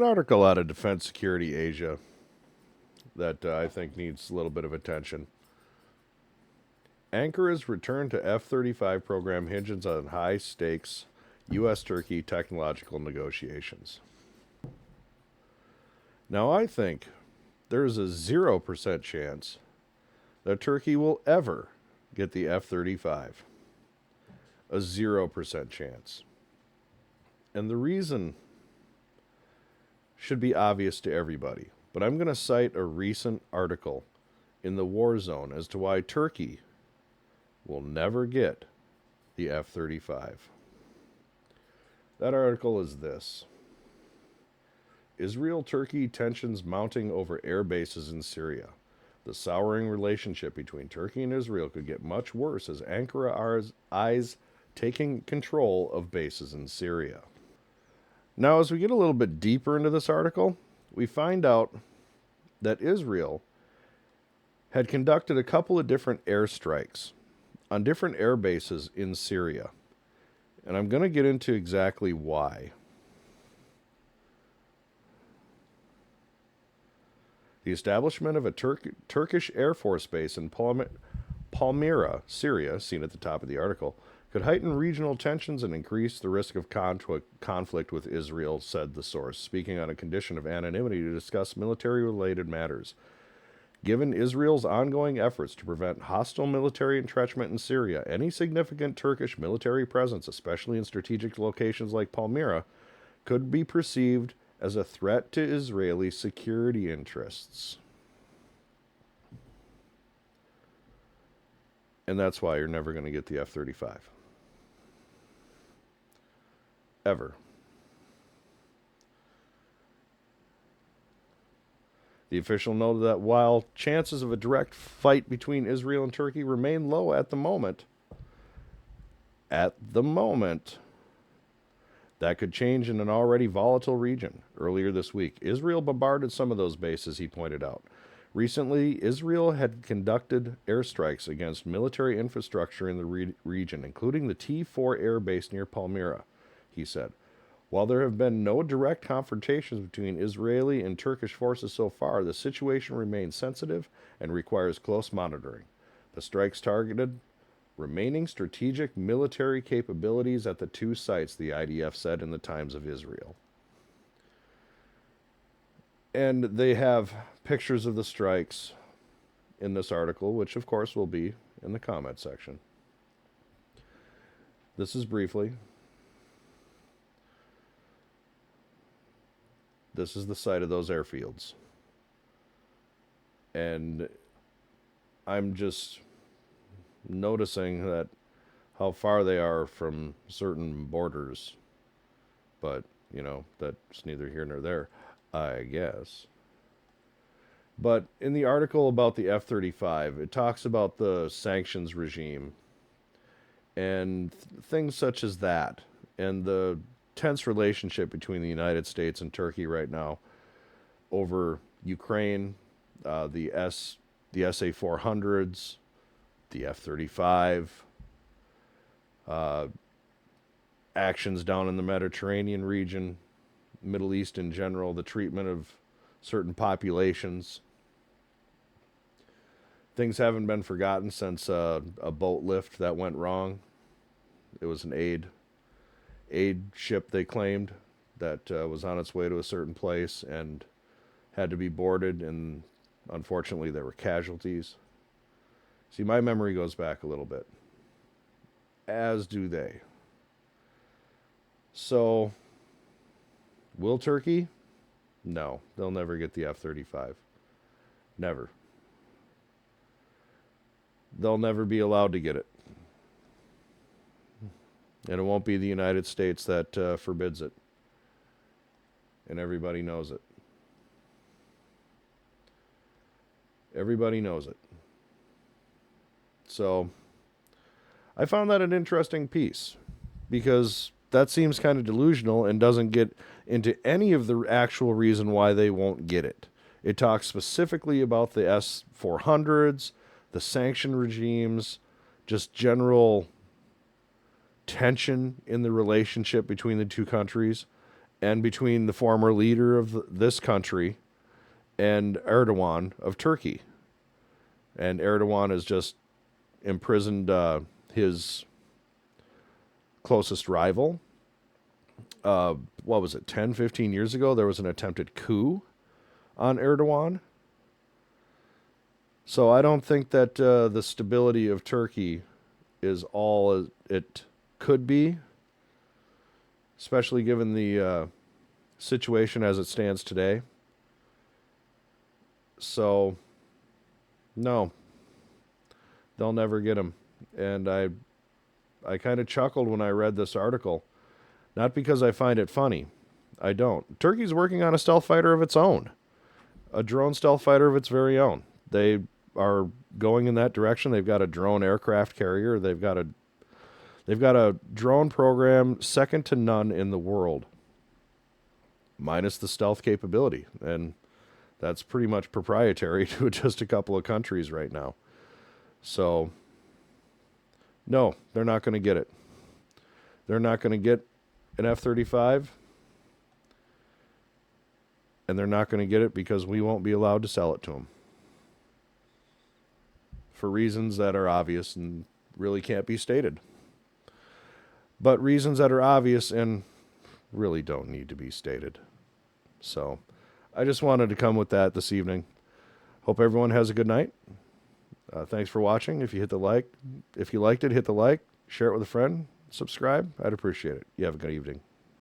An article out of Defense Security Asia that I think needs a little bit of attention. Ankara's return to F-35 program hinges on high-stakes U.S.-Turkey technological negotiations. Now, I think there's a 0% chance that Turkey will ever get the F-35. A 0% chance. And the reason should be obvious to everybody, but I'm going to cite a recent article in the War Zone as to why Turkey will never get the F-35. That article is this: Israel-Turkey tensions mounting over air bases in Syria. The souring relationship between Turkey and Israel could get much worse as Ankara eyes taking control of bases in Syria. Now, as we get a little bit deeper into this article, we find out that Israel had conducted a couple of different airstrikes on different air bases in Syria. And I'm going to get into exactly why. The establishment of a Turkish Air Force base in Palmyra, Syria, seen at the top of the article, could heighten regional tensions and increase the risk of conflict with Israel, said the source, speaking on a condition of anonymity to discuss military-related matters. Given Israel's ongoing efforts to prevent hostile military entrenchment in Syria, any significant Turkish military presence, especially in strategic locations like Palmyra, could be perceived as a threat to Israeli security interests. And that's why you're never going to get the F-35. Ever. The official noted that while chances of a direct fight between Israel and Turkey remain low at the moment, that could change in an already volatile region. Earlier this week, Israel bombarded some of those bases, he pointed out. Recently, Israel had conducted airstrikes against military infrastructure in the region, including the T-4 air base near Palmyra, he said. While there have been no direct confrontations between Israeli and Turkish forces so far, the situation remains sensitive and requires close monitoring. The strikes targeted remaining strategic military capabilities at the two sites, the IDF said in the Times of Israel. And they have pictures of the strikes in this article, which of course will be in the comment section. This is briefly. This is the site of those airfields. And I'm just noticing that how far they are from certain borders. But, you know, that's neither here nor there, I guess. But in the article about the F-35, it talks about the sanctions regime and things such as that, and the tense relationship between the United States and Turkey right now over Ukraine, the SA-400s, the F-35, actions down in the Mediterranean region, Middle East in general, the treatment of certain populations. Things haven't been forgotten since a boat lift that went wrong. It was an aid ship, they claimed, that was on its way to a certain place and had to be boarded, and unfortunately there were casualties. See, my memory goes back a little bit, as do they. So, will Turkey? No, they'll never get the F-35. Never. They'll never be allowed to get it. And it won't be the United States that forbids it. And everybody knows it. Everybody knows it. So, I found that an interesting piece, because that seems kind of delusional and doesn't get into any of the actual reason why they won't get it. It talks specifically about the S-400s, the sanction regimes, just general tension in the relationship between the two countries, and between the former leader of this country and Erdogan of Turkey. And Erdogan has just imprisoned his closest rival. What was it, 10, 15 years ago, there was an attempted coup on Erdogan. So I don't think that the stability of Turkey is all it could be, especially given the situation as it stands today. So, no, they'll never get him. And I kind of chuckled when I read this article, not because I find it funny. I don't. Turkey's working on a stealth fighter of its own, a drone stealth fighter of its very own. They are going in that direction. They've got a drone aircraft carrier. They've got a drone program second to none in the world, minus the stealth capability. And that's pretty much proprietary to just a couple of countries right now. So, no, they're not going to get it. They're not going to get an F-35, and they're not going to get it because we won't be allowed to sell it to them, for reasons that are obvious and really can't be stated. But reasons that are obvious and really don't need to be stated. So I just wanted to come with that this evening. Hope everyone has a good night. Thanks for watching. If you liked it, hit the like, share it with a friend, subscribe. I'd appreciate it. You have a good evening.